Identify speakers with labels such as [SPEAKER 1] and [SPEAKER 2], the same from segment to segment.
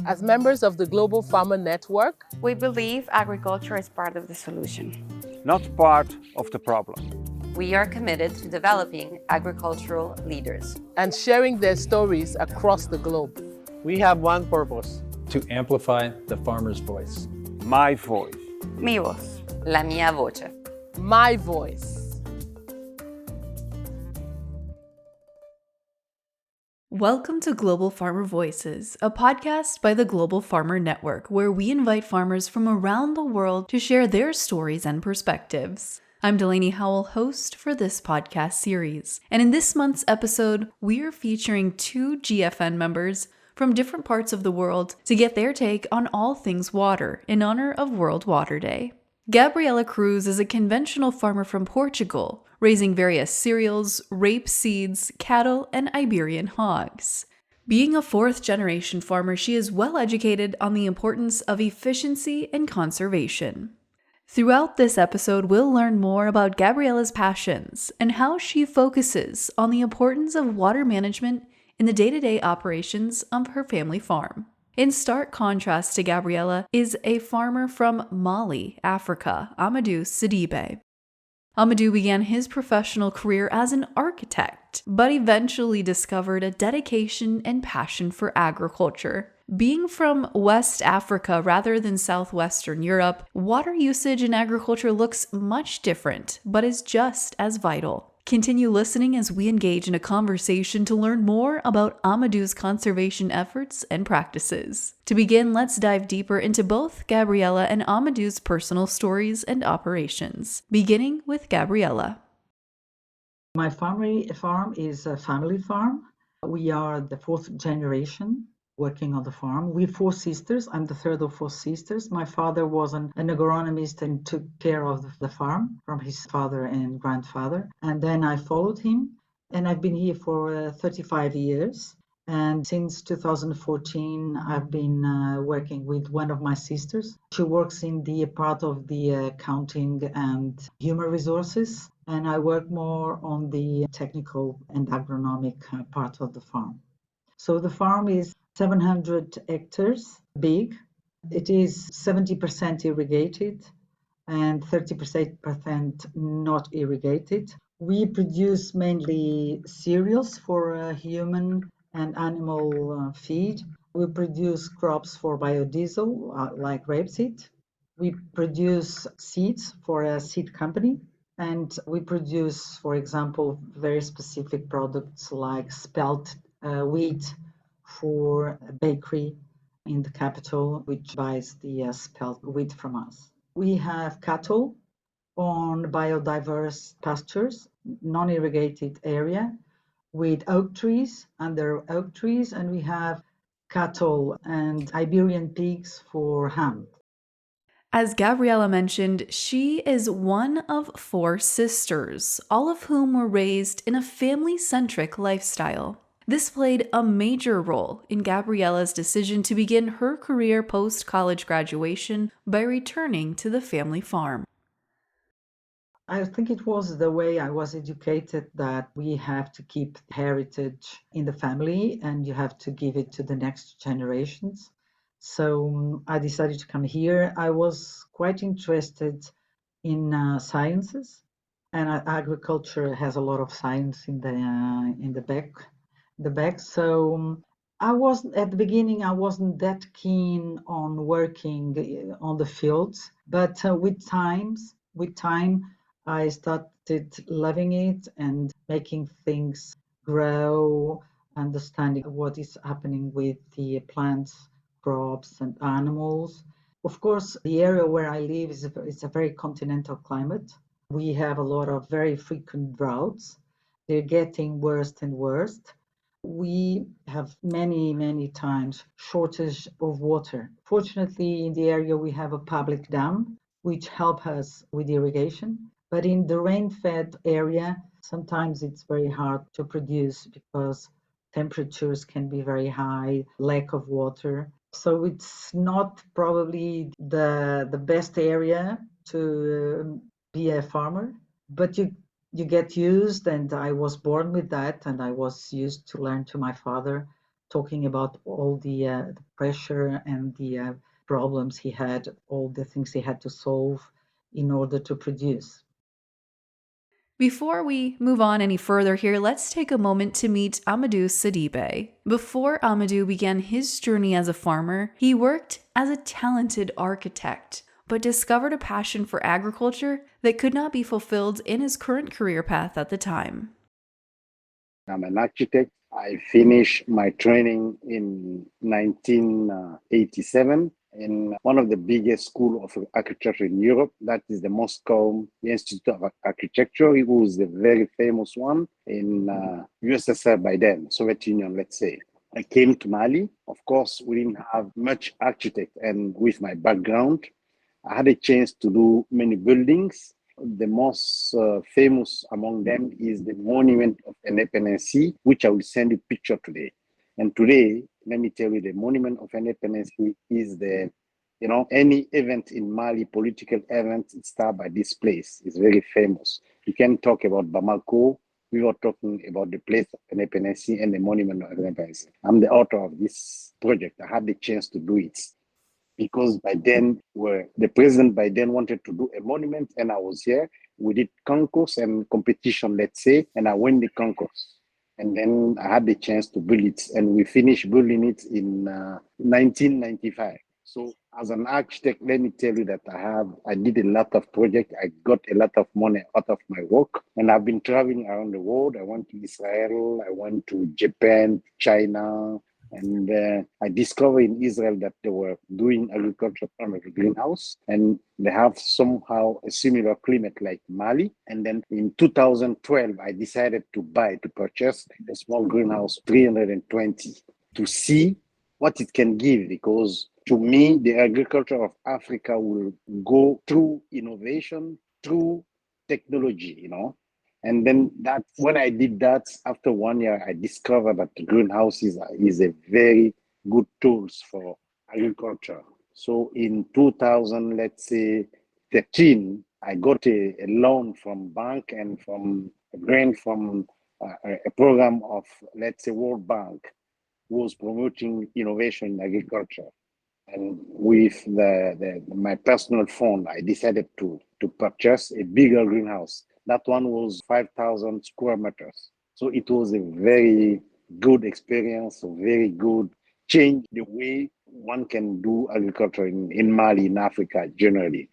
[SPEAKER 1] As members of the Global Farmer Network,
[SPEAKER 2] we believe agriculture is part of the solution,
[SPEAKER 3] not part of the problem.
[SPEAKER 2] We are committed to developing agricultural leaders
[SPEAKER 1] and sharing their stories across the globe.
[SPEAKER 4] We have one purpose:
[SPEAKER 5] to amplify the farmer's voice.
[SPEAKER 3] My voice.
[SPEAKER 2] Mi voz, la mia voce.
[SPEAKER 1] My voice.
[SPEAKER 6] Welcome to Global Farmer Voices, a podcast by the Global Farmer Network, where we invite farmers from around the world to share their stories and perspectives. I'm Delaney Howell, host for this podcast series. And in this month's episode, we are featuring two GFN members from different parts of the world to get their take on all things water in honor of World Water Day. Gabriella Cruz is a conventional farmer from Portugal, raising various cereals, rapeseeds, cattle, and Iberian hogs. Being a fourth-generation farmer, she is well educated on the importance of efficiency and conservation. Throughout this episode, we'll learn more about Gabriella's passions and how she focuses on the importance of water management in the day-to-day operations of her family farm. In stark contrast to Gabriella is a farmer from Mali, Africa, Amadou Sidibe. Amadou began his professional career as an architect, but eventually discovered a dedication and passion for agriculture. Being from West Africa rather than southwestern Europe, water usage in agriculture looks much different, but is just as vital. Continue listening as we engage in a conversation to learn more about Amadou's conservation efforts and practices. To begin, let's dive deeper into both Gabriella and Amadou's personal stories and operations, beginning with Gabriella.
[SPEAKER 7] My farm is a family farm. We are the fourth generation working on the farm. We're four sisters. I'm the third of four sisters. My father was an agronomist and took care of the farm from his father and grandfather. And then I followed him, and I've been here for 35 years. And since 2014, I've been working with one of my sisters. She works in the part of the accounting and human resources, and I work more on the technical and agronomic part of the farm. So the farm is 700 hectares big. It is 70% irrigated and 30% not irrigated. We produce mainly cereals for human and animal feed. We produce crops for biodiesel, like rapeseed. We produce seeds for a seed company. And we produce, for example, very specific products like spelt wheat for a bakery in the capital, which buys the spelt wheat from us. We have cattle on biodiverse pastures, non-irrigated area, with oak trees, under oak trees, and we have cattle and Iberian pigs for ham.
[SPEAKER 6] As Gabriella mentioned, she is one of four sisters, all of whom were raised in a family-centric lifestyle. This played a major role in Gabriella's decision to begin her career post-college graduation by returning to the family farm.
[SPEAKER 7] I think it was the way I was educated that we have to keep heritage in the family and you have to give it to the next generations. So I decided to come here. I was quite interested in sciences, and agriculture has a lot of science in the back. So I wasn't at the beginning. I wasn't that keen on working on the fields, but with time, I started loving it and making things grow, understanding what is happening with the plants, crops, and animals. Of course, the area where I live is a very continental climate. We have a lot of very frequent droughts. They're getting worse and worse. We have many times shortage of water. Fortunately, in the area, we have a public dam, which help us with irrigation. But in the rain-fed area, sometimes it's very hard to produce because temperatures can be very high, lack of water. So it's not probably the best area to be a farmer, but you get used, and I was born with that, and I was used to learn to my father talking about all the pressure and the problems he had, all the things he had to solve in order to produce.
[SPEAKER 6] Before we move on any further here, let's take a moment to meet Amadou Sidibe. Before Amadou began his journey as a farmer, he worked as a talented architect, but discovered a passion for agriculture that could not be fulfilled in his current career path at the time.
[SPEAKER 8] I'm an architect. I finished my training in 1987 in one of the biggest schools of architecture in Europe. That is the Moscow Institute of Architecture. It was a very famous one in USSR by then, Soviet Union, let's say. I came to Mali. Of course, we didn't have much architect, and with my background, I had a chance to do many buildings. The most famous among them is the Monument of Independence, which I will send you a picture today. And today, let me tell you, the Monument of Independence is any event in Mali, political event, it starts by this place. It's very famous. You can talk about Bamako. We were talking about the place of Independence and the Monument of Independence. I'm the author of this project. I had the chance to do it, because by then, the president by then wanted to do a monument, and I was here. We did concourse and competition, let's say, and I won the concourse. And then I had the chance to build it, and we finished building it in 1995. So as an architect, let me tell you that I did a lot of projects. I got a lot of money out of my work, and I've been traveling around the world. I went to Israel, I went to Japan, China, and I discovered in Israel that they were doing agriculture from a greenhouse, and they have somehow a similar climate like Mali. And then in 2012, I decided to purchase a small greenhouse, 320, to see what it can give, because to me, the agriculture of Africa will go through innovation, through technology, And then when I did that, after 1 year, I discovered that the greenhouse is a very good tools for agriculture. So in 2000, let's say 13, I got a loan from bank and from a grant from a program of, let's say, World Bank, who was promoting innovation in agriculture. And with my personal fund, I decided to purchase a bigger greenhouse. That one was 5,000 square meters. So it was a very good experience, a very good change the way one can do agriculture in Mali, in Africa generally.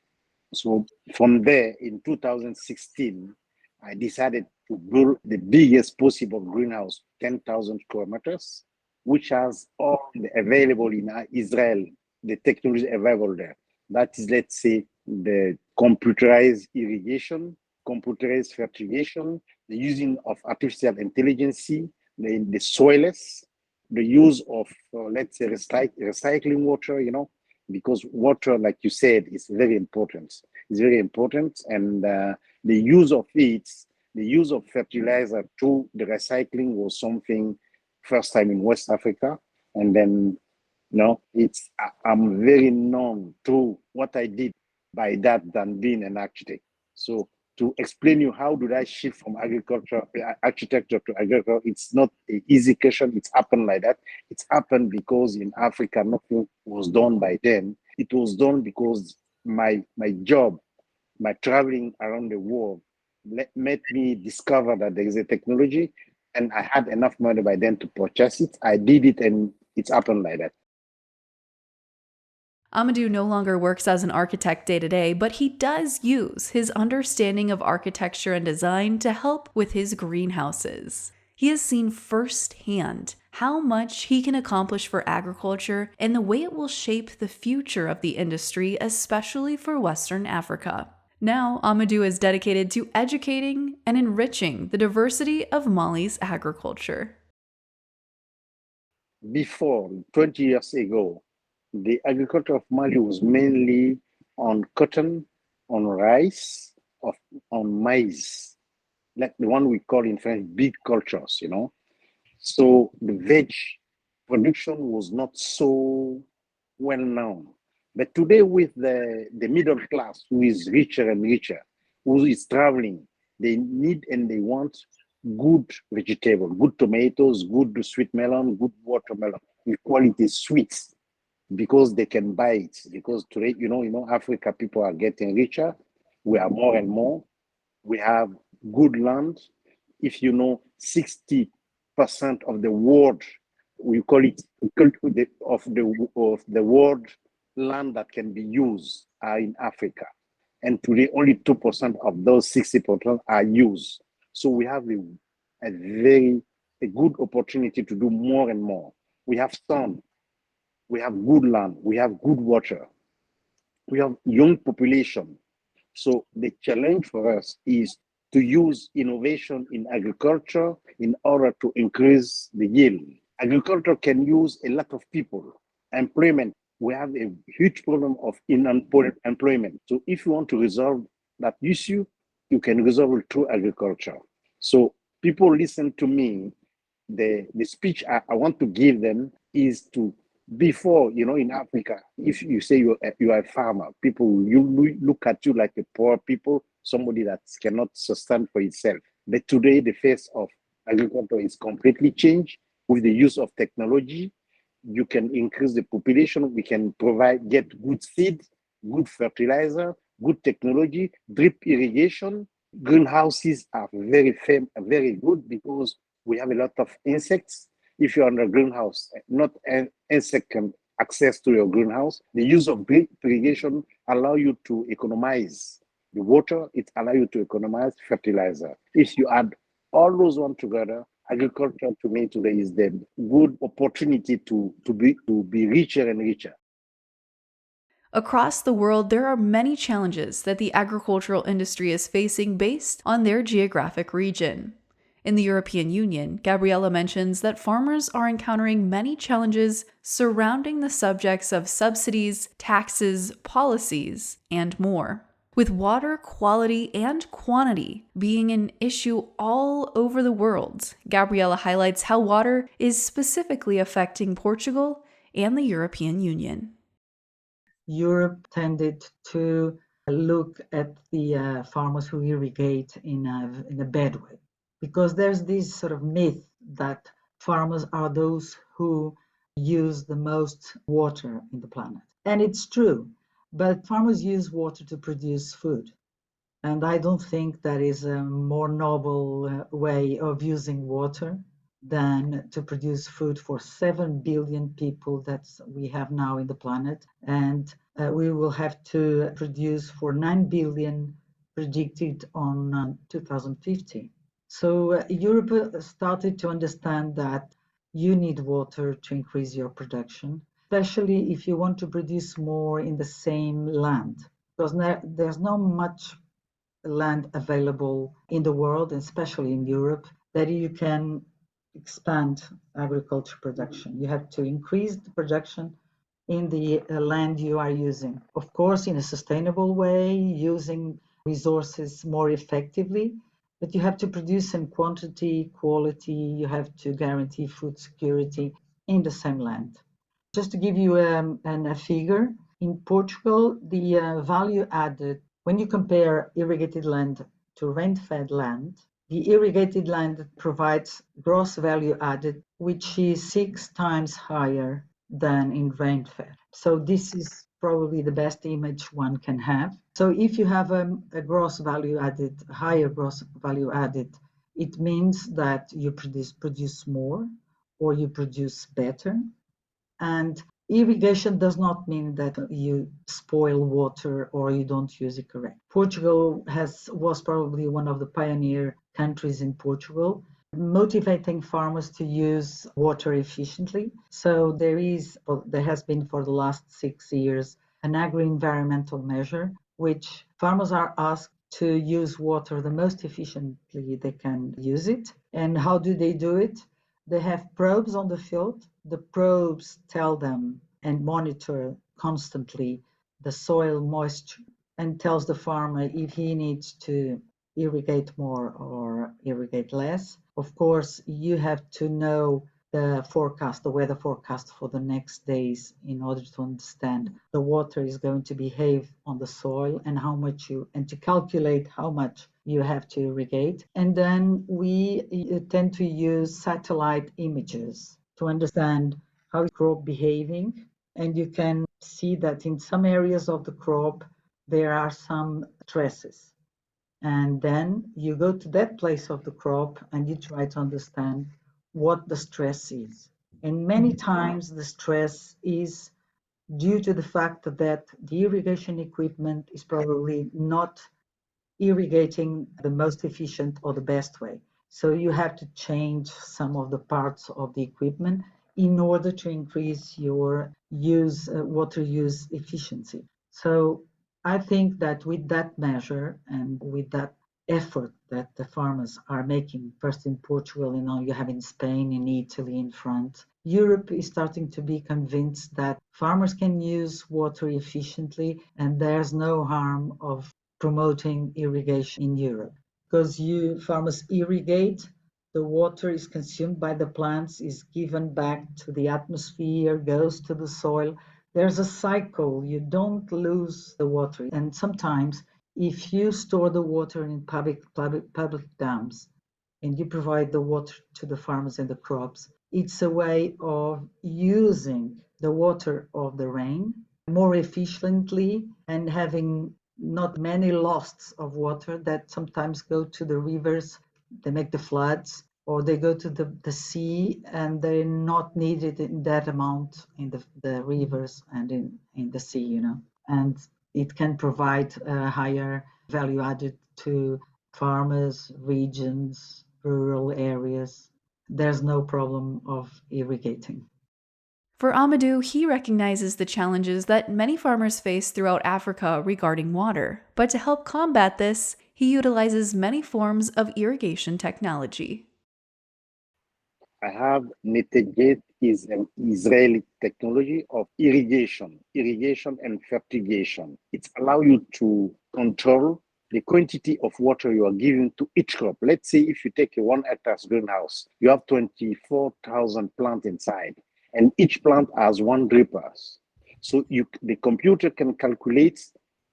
[SPEAKER 8] So from there, in 2016, I decided to build the biggest possible greenhouse, 10,000 square meters, which has all available in Israel, the technology available there. That is, let's say, the computerized irrigation, computerized fertigation, the using of artificial intelligence, the soilless, the use of, let's say, recycling water, because water, like you said, is very important. It's very important. And the use of fertilizer through the recycling was something first time in West Africa. And then, I'm very known through what I did by that than being an architect. So to explain you how did I shift from architecture to agriculture, it's not an easy question. It's happened like that. It's happened because in Africa, nothing was done by then. It was done because my job, my traveling around the world made me discover that there is a technology, and I had enough money by then to purchase it. I did it, and it's happened like that.
[SPEAKER 6] Amadou no longer works as an architect day to day, but he does use his understanding of architecture and design to help with his greenhouses. He has seen firsthand how much he can accomplish for agriculture and the way it will shape the future of the industry, especially for Western Africa. Now, Amadou is dedicated to educating and enriching the diversity of Mali's agriculture.
[SPEAKER 8] Before, 20 years ago, the agriculture of Mali was mainly on cotton, on rice, on maize, like the one we call in French big cultures, So the veg production was not so well known. But today, with the middle class, who is richer and richer, who is traveling, they need and they want good vegetable, good tomatoes, good sweet melon, good watermelon, with quality sweets, because they can buy it. Because today, Africa people are getting richer. We are more and more. We have good land. If 60% of the world, we call it of the world land that can be used are in Africa, and today only 2% of those 60% are used. So we have a good opportunity to do more and more. We have sun, we have good land, we have good water, we have young population. So the challenge for us is to use innovation in agriculture in order to increase the yield. Agriculture can use a lot of people. Employment, we have a huge problem of unemployment. So if you want to resolve that issue, you can resolve it through agriculture. So people listen to me. The speech I want to give them is to, before, in Africa, if you say you are a farmer, people look at you like a poor people, somebody that cannot sustain for itself. But today, the face of agriculture is completely changed. With the use of technology, you can increase the population. We can get good seed, good fertilizer, good technology, drip irrigation. Greenhouses are very good because we have a lot of insects. If you're in a greenhouse, not an insect can access to your greenhouse. The use of drip irrigation allow you to economize the water. It allow you to economize fertilizer. If you add all those one together, agriculture to me today is the good opportunity to be richer and richer.
[SPEAKER 6] Across the world, there are many challenges that the agricultural industry is facing based on their geographic region. In the European Union, Gabriella mentions that farmers are encountering many challenges surrounding the subjects of subsidies, taxes, policies, and more. With water quality and quantity being an issue all over the world, Gabriella highlights how water is specifically affecting Portugal and the European Union.
[SPEAKER 7] Europe tended to look at the farmers who irrigate in a bad way, because there's this sort of myth that farmers are those who use the most water in the planet. And it's true, but farmers use water to produce food. And I don't think that is a more noble way of using water than to produce food for 7 billion people that we have now in the planet. And we will have to produce for 9 billion predicted on 2050. So Europe started to understand that you need water to increase your production, especially if you want to produce more in the same land, because there's not much land available in the world, especially in Europe, that you can expand agriculture production. You have to increase the production in the land you are using. Of course, in a sustainable way, using resources more effectively, but you have to produce in quantity, quality, you have to guarantee food security in the same land. Just to give you a figure, in Portugal, the value added, when you compare irrigated land to rain-fed land, the irrigated land provides gross value added, which is 6 times higher than in rain-fed. So this is probably the best image one can have. So if you have a gross value added, higher gross value added, it means that you produce more or you produce better. And irrigation does not mean that you spoil water or you don't use it correct. Portugal was probably one of the pioneer countries in Portugal, motivating farmers to use water efficiently. So there has been for the last 6 years an agro-environmental measure, which farmers are asked to use water the most efficiently they can use it. And how do they do it? They have probes on the field. The probes tell them and monitor constantly the soil moisture and tells the farmer if he needs to irrigate more or irrigate less. Of course, you have to know the forecast, the weather forecast for the next days in order to understand the water is going to behave on the soil and and to calculate how much you have to irrigate. And then we tend to use satellite images to understand how is crop behaving. And you can see that in some areas of the crop, there are some stresses. And then you go to that place of the crop and you try to understand what the stress is. And many times the stress is due to the fact that the irrigation equipment is probably not irrigating the most efficient or the best way. So you have to change some of the parts of the equipment in order to increase your water use efficiency. So I think that with that measure and with that effort that the farmers are making, first in Portugal, and now you have in Spain, in Italy, in France, Europe is starting to be convinced that farmers can use water efficiently and there's no harm of promoting irrigation in Europe. Because farmers irrigate, the water is consumed by the plants, is given back to the atmosphere, goes to the soil. There's a cycle. You don't lose the water. And sometimes if you store the water in public dams and you provide the water to the farmers and the crops, it's a way of using the water of the rain more efficiently and having not many loss of water that sometimes go to the rivers, they make the floods, or they go to the sea and they're not needed in that amount in the rivers and in the sea, And it can provide a higher value added to farmers, regions, rural areas. There's no problem of irrigating.
[SPEAKER 6] For Amadou, he recognizes the challenges that many farmers face throughout Africa regarding water. But to help combat this, he utilizes many forms of irrigation technology.
[SPEAKER 8] I have Netegate is an Israeli technology of irrigation and fertigation. It allows you to control the quantity of water you are giving to each crop. Let's say if you take a 1 hectare greenhouse, you have 24,000 plants inside, and each plant has 1 dripper. So the computer can calculate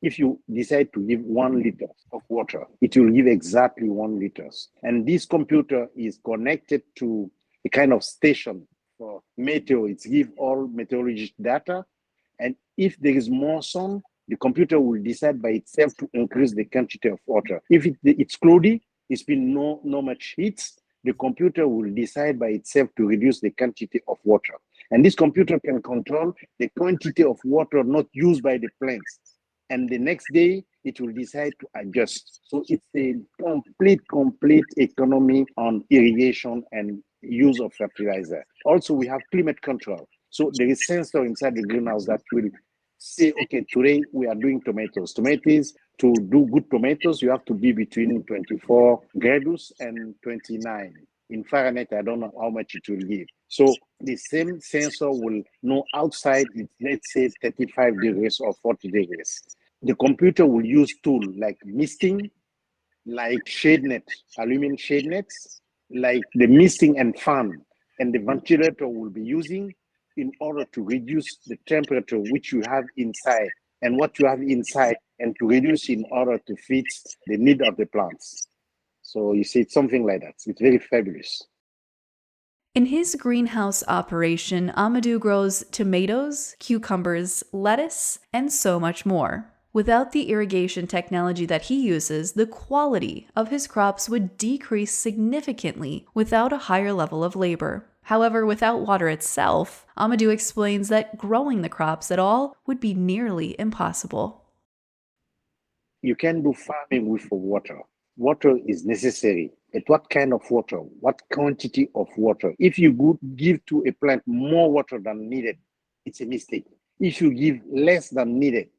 [SPEAKER 8] if you decide to give 1 liter of water, it will give exactly 1 liter. And this computer is connected to a kind of station for meteo. It gives all meteorological data. And if there is more sun, the computer will decide by itself to increase the quantity of water. If it's cloudy, it's been no much heat, the computer will decide by itself to reduce the quantity of water. And this computer can control the quantity of water not used by the plants. And the next day, it will decide to adjust. So it's a complete economy on irrigation and use of fertilizer. Also, we have climate control. So there is sensor inside the greenhouse that will say, okay, today we are doing tomatoes. Tomatoes, to do good tomatoes, you have to be between 24 grados and 29. In Fahrenheit, I don't know how much it will give. So the same sensor will know outside, let's say 35 degrees or 40 degrees. The computer will use tools like misting, like shade net, aluminum shade nets, like the misting and fan, and the ventilator will be using in order to reduce the temperature which you have inside and what you have inside, and to reduce in order to fit the need of the plants. So you see, it's something like that. It's very fabulous.
[SPEAKER 6] In his greenhouse operation, Amadou grows tomatoes, cucumbers, lettuce, and so much more. Without the irrigation technology that he uses, the quality of his crops would decrease significantly without a higher level of labor. However, without water itself, Amadou explains that growing the crops at all would be nearly impossible.
[SPEAKER 8] You can do farming with water. Water is necessary. But what kind of water? What quantity of water? If you give to a plant more water than needed, it's a mistake. If you give less than needed,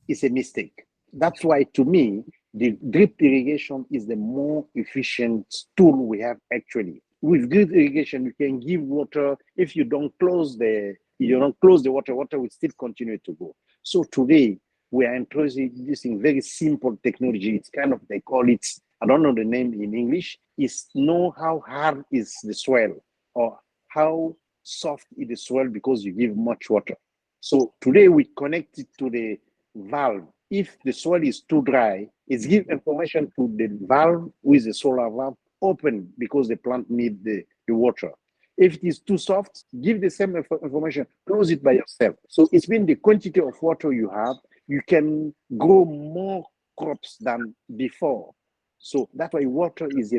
[SPEAKER 8] it's a mistake. That's why, to me, the drip irrigation is the more efficient tool we have actually. With drip irrigation, you can give water. If you don't close the water will still continue to go. So today, we are introducing very simple technology. It's kind of, they call it, I don't know the name in English, is know how hard is the soil, or how soft is the soil because you give much water. So today we connect it to the valve. If the soil is too dry, it gives information to the valve with the solar valve open because the plant needs the water. If it is too soft, give the same information, close it by yourself. So it's been the quantity of water you have, you can grow more crops than before. So that's why water is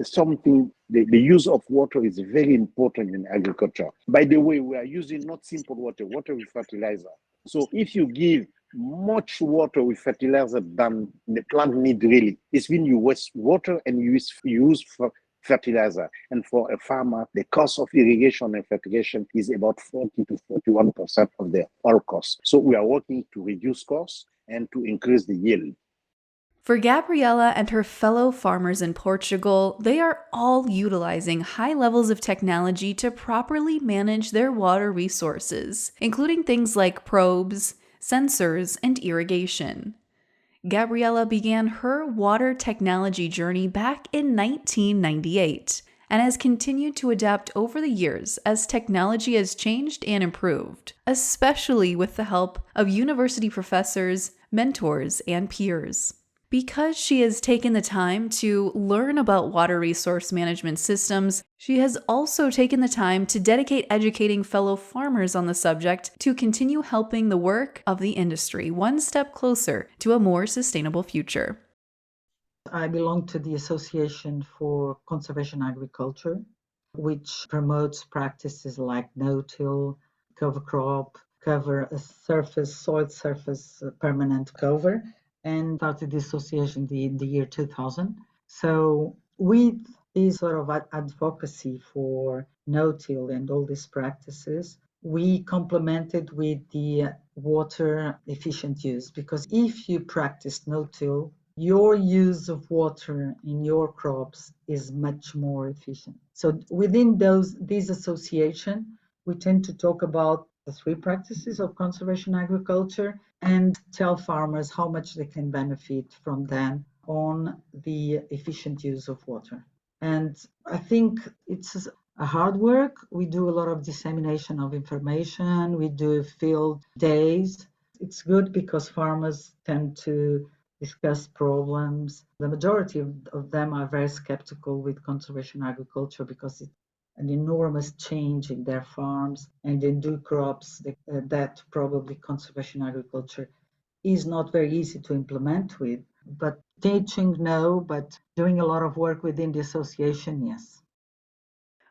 [SPEAKER 8] something, the use of water is very important in agriculture. By the way, we are using not simple water, water with fertilizer. So if you give much water with fertilizer than the plant need really, it's when you waste water and you use for fertilizer. And for a farmer, the cost of irrigation and fertigation is about 40 to 41% of their all costs. So we are working to reduce costs and to increase the yield.
[SPEAKER 6] For Gabriella and her fellow farmers in Portugal, they are all utilizing high levels of technology to properly manage their water resources, including things like probes, sensors, and irrigation. Gabriella began her water technology journey back in 1998 and has continued to adapt over the years as technology has changed and improved, especially with the help of university professors, mentors, and peers. Because she has taken the time to learn about water resource management systems, she has also taken the time to dedicate educating fellow farmers on the subject to continue helping the work of the industry one step closer to a more sustainable future.
[SPEAKER 7] I belong to the Association for Conservation Agriculture, which promotes practices like no-till, cover crop, cover a surface, soil surface permanent cover, and started the association in the year 2000. So with this sort of advocacy for no-till and all these practices, we complemented with the water efficient use, because if you practice no-till, your use of water in your crops is much more efficient. So within this association, we tend to talk about the three practices of conservation agriculture and tell farmers how much they can benefit from them on the efficient use of water. And I think it's a hard work. We do a lot of dissemination of information. We do field days. It's good because farmers tend to discuss problems. The majority of them are very skeptical with conservation agriculture because it's an enormous change in their farms, and in do crops that probably conservation agriculture is not very easy to implement with. But teaching, no, but doing a lot of work within the association, yes.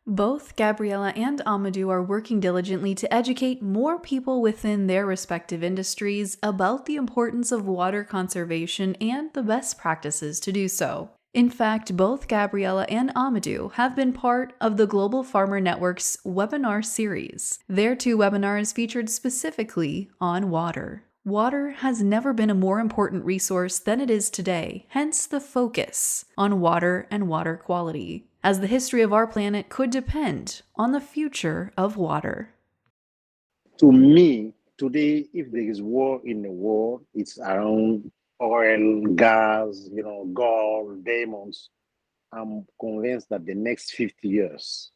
[SPEAKER 6] Both Gabriella and Amadou are working diligently to educate more people within their respective industries about the importance of water conservation and the best practices to do so. In fact, both Gabriella and Amadou have been part of the Global Farmer Network's webinar series. Their two webinars featured specifically on water. Water has never been a more important resource than it is today, hence the focus on water and water quality, as the history of our planet could depend on the future of water.
[SPEAKER 8] To me, today, if there is war in the world, it's around oil, gas, gold, diamonds. I'm convinced that the next 50 years,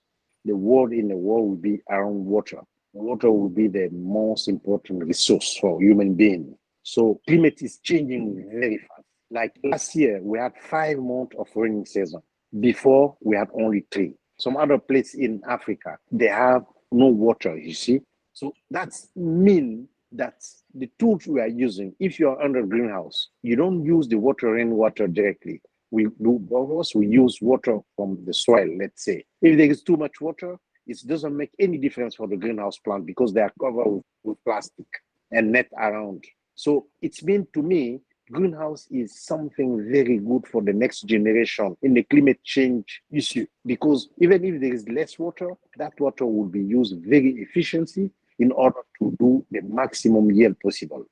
[SPEAKER 8] the world in the world will be around water. Water will be the most important resource for human beings. So climate is changing very fast. Like last year, we had 5 months of rainy season. Before, we had only 3. Some other places in Africa, they have no water, you see. So that's mean that the tools we are using, if you are under greenhouse, you don't use the rainwater directly. We do borrows, we use water from the soil, let's say. If there is too much water, it doesn't make any difference for the greenhouse plant because they are covered with plastic and net around. So it's been, to me, greenhouse is something very good for the next generation in the climate change issue, because even if there is less water, that water will be used very efficiently in order to do the maximum yield possible.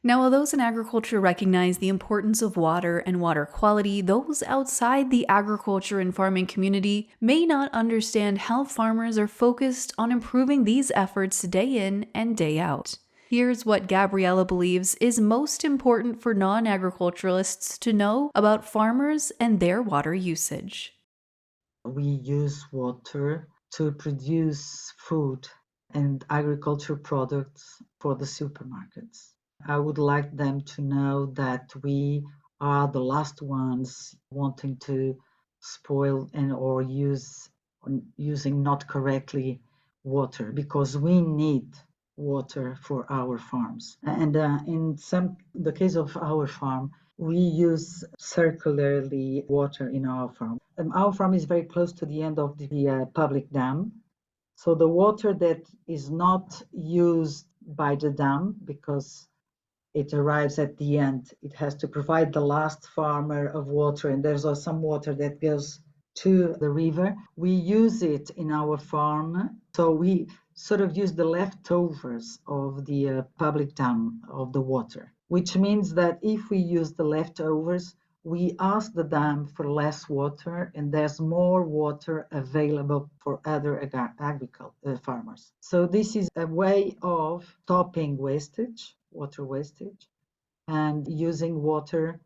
[SPEAKER 6] Now, while those in agriculture recognize the importance of water and water quality, those outside the agriculture and farming community may not understand how farmers are focused on improving these efforts day in and day out. Here's what Gabriella believes is most important for non-agriculturalists to know about farmers and their water usage.
[SPEAKER 7] We use water to produce food and agriculture products for the supermarkets. I would like them to know that we are the last ones wanting to spoil or using not correctly water, because we need water for our farms. And in the case of our farm, we use circularly water in our farm. Our farm is very close to the end of the public dam. So the water that is not used by the dam, because it arrives at the end, it has to provide the last farmer of water, and there's also some water that goes to the river. We use it in our farm, so we sort of use the leftovers of the public dam of the water, which means that if we use the leftovers, we ask the dam for less water, and there's more water available for other farmers. So this is a way of stopping wastage, water wastage, and using water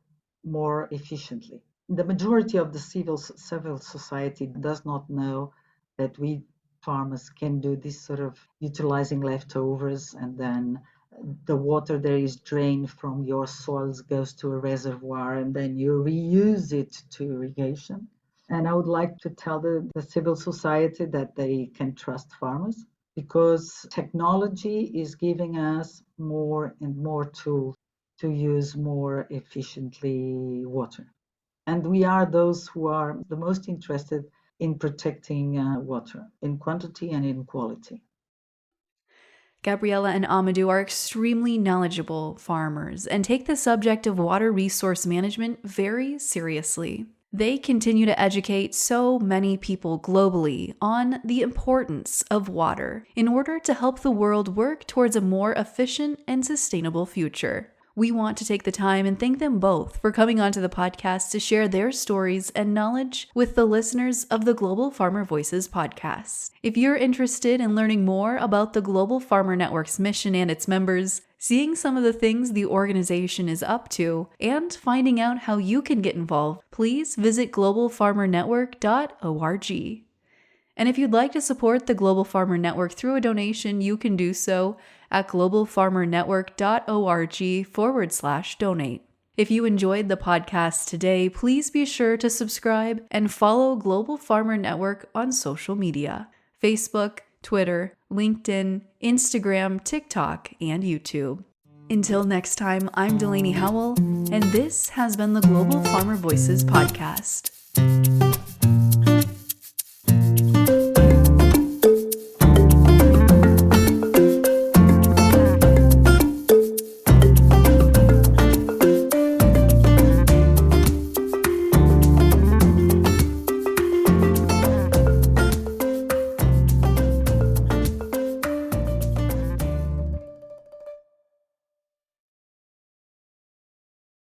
[SPEAKER 7] more efficiently. The majority of the civil society does not know that we farmers can do this sort of utilizing leftovers, and then the water that is drained from your soils goes to a reservoir, and then you reuse it to irrigation. And I would like to tell the civil society that they can trust farmers, because technology is giving us more and more tools to use more efficiently water. And we are those who are the most interested in protecting water in quantity and in quality.
[SPEAKER 6] Gabriella and Amadou are extremely knowledgeable farmers and take the subject of water resource management very seriously. They continue to educate so many people globally on the importance of water in order to help the world work towards a more efficient and sustainable future. We want to take the time and thank them both for coming onto the podcast to share their stories and knowledge with the listeners of the Global Farmer Voices podcast. If you're interested in learning more about the Global Farmer Network's mission and its members, seeing some of the things the organization is up to, and finding out how you can get involved, please visit globalfarmernetwork.org. And if you'd like to support the Global Farmer Network through a donation, you can do so at globalfarmernetwork.org/donate. If you enjoyed the podcast today, please be sure to subscribe and follow Global Farmer Network on social media: Facebook, Twitter, LinkedIn, Instagram, TikTok, and YouTube. Until next time, I'm Delaney Howell, and this has been the Global Farmer Voices podcast.